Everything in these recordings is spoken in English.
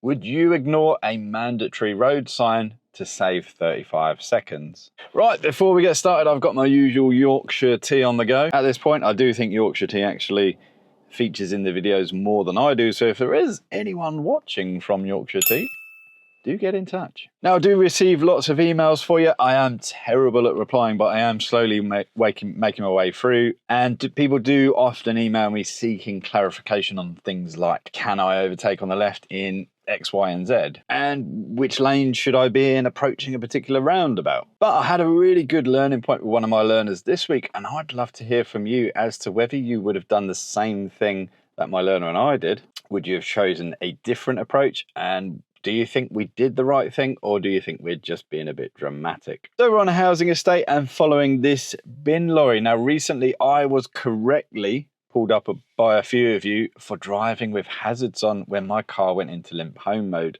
Would you ignore a mandatory road sign to save 35 seconds? Right, before we get started, I've got my usual Yorkshire tea on the go. At this point, I do think Yorkshire tea actually features in the videos more than I do, so if there is anyone watching from Yorkshire tea, do get in touch. Now, I do receive lots of emails for you. I am terrible at replying, but I am slowly making my way through. And people do often email me seeking clarification on things like, can I overtake on the left in X, Y, and Z? And which lane should I be in approaching a particular roundabout? But I had a really good learning point with one of my learners this week, and I'd love to hear from you as to whether you would have done the same thing that my learner and I did. Would you have chosen a different approach? And do you think we did the right thing, or do you think we're just being a bit dramatic? So we're on a housing estate and following this bin lorry. Now, recently I was correctly pulled up by a few of you for driving with hazards on when my car went into limp home mode.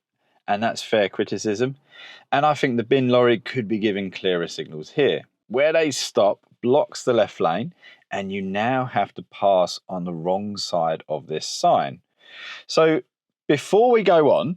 And that's fair criticism. And I think the bin lorry could be giving clearer signals here. Where they stop blocks the left lane, and you now have to pass on the wrong side of this sign. So before we go on,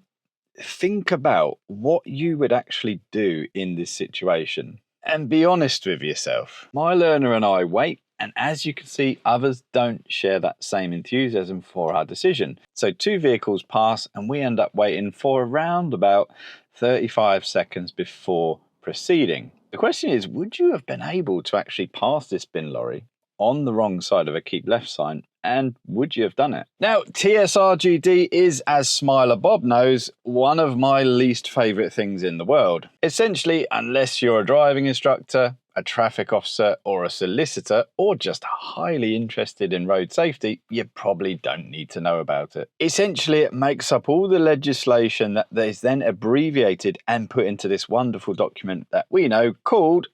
think about what you would actually do in this situation and be honest with yourself. My learner and I wait, and as you can see, others don't share that same enthusiasm for our decision. So 2 vehicles pass and we end up waiting for around about 35 seconds before proceeding. The question is, would you have been able to actually pass this bin lorry on the wrong side of a keep left sign, and would you have done it? Now, TSRGD is, as Smiler Bob knows, one of my least favourite things in the world. Essentially, unless you're a driving instructor, a traffic officer, or a solicitor, or just highly interested in road safety, you probably don't need to know about it. Essentially, it makes up all the legislation that is then abbreviated and put into this wonderful document that we know called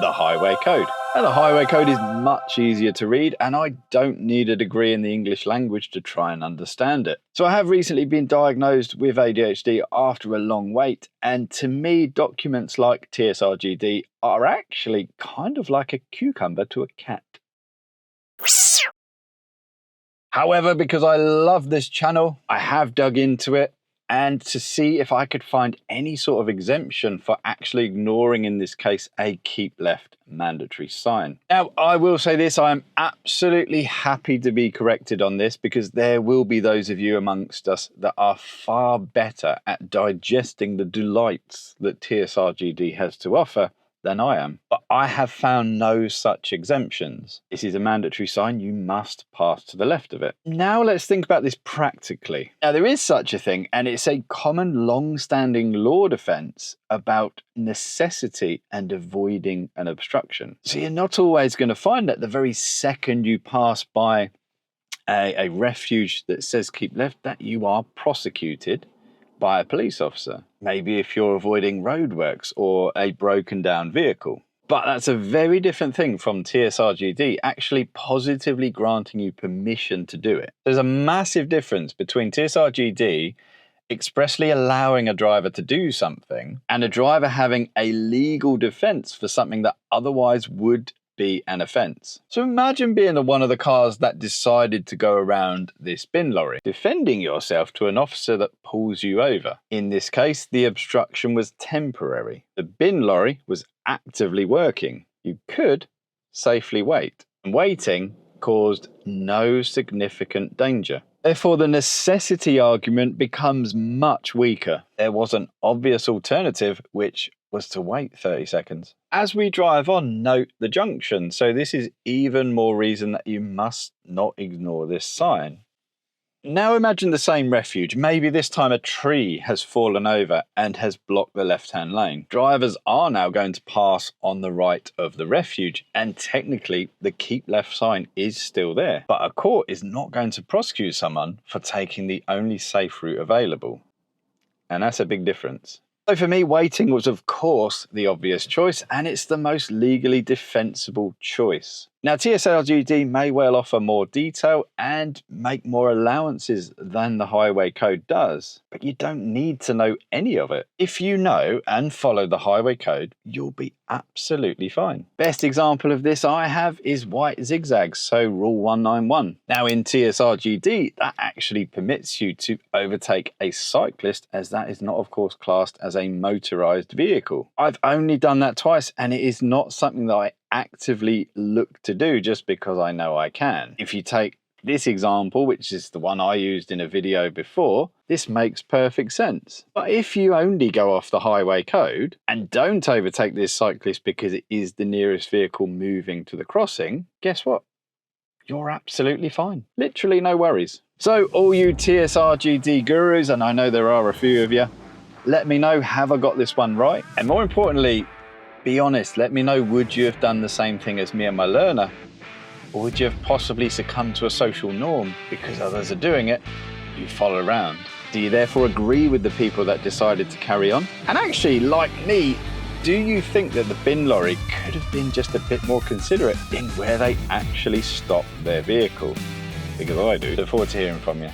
the Highway Code. And the Highway Code is much easier to read, and I don't need a degree in the English language to try and understand it. So I have recently been diagnosed with ADHD after a long wait, and to me, documents like TSRGD are actually kind of like a cucumber to a cat. However, because I love this channel, I have dug into it and to see if I could find any sort of exemption for actually ignoring, in this case, a keep left mandatory sign. Now, I will say this, I am absolutely happy to be corrected on this, because there will be those of you amongst us that are far better at digesting the delights that TSRGD has to offer than I am. But I have found no such exemptions. This is a mandatory sign, you must pass to the left of it. Now let's think about this practically. Now there is such a thing, and it's a common long-standing law defense about necessity and avoiding an obstruction. So you're not always going to find that the very second you pass by a refuge that says keep left, that you are prosecuted by a police officer. Maybe if you're avoiding roadworks or a broken down vehicle. But that's a very different thing from TSRGD actually positively granting you permission to do it. There's a massive difference between TSRGD expressly allowing a driver to do something and a driver having a legal defense for something that otherwise would be an offence. So imagine being one of the cars that decided to go around this bin lorry, defending yourself to an officer that pulls you over. In this case, the obstruction was temporary. The bin lorry was actively working. You could safely wait, and waiting caused no significant danger. Therefore, the necessity argument becomes much weaker. There was an obvious alternative, which was to wait 30 seconds. As we drive on, note the junction. So this is even more reason that you must not ignore this sign. Now imagine the same refuge. Maybe this time a tree has fallen over and has blocked the left-hand lane. Drivers are now going to pass on the right of the refuge, and technically the keep left sign is still there. But a court is not going to prosecute someone for taking the only safe route available. And that's a big difference. So for me, waiting was of course the obvious choice, and it's the most legally defensible choice. Now, TSRGD may well offer more detail and make more allowances than the highway code does, but you don't need to know any of it. If you know and follow the highway code, you'll be absolutely fine. Best example of this I have is white zigzags, so rule 191. Now in TSRGD, that actually permits you to overtake a cyclist, as that is not of course classed as a motorized vehicle. I've only done that twice, and it is not something that I actively look to do just because I know I can. If you take this example, which is the one I used in a video before, this makes perfect sense. But if you only go off the highway code and don't overtake this cyclist because it is the nearest vehicle moving to the crossing, guess what? You're absolutely fine. Literally no worries. So all you TSRGD gurus, and I know there are a few of you, let me know, have I got this one right? And more importantly, be honest, let me know, would you have done the same thing as me and my learner? Or would you have possibly succumbed to a social norm because others are doing it, you follow around? Do you therefore agree with the people that decided to carry on? And actually, like me, do you think that the bin lorry could have been just a bit more considerate in where they actually stop their vehicle? Because I do. Look forward to hearing from you.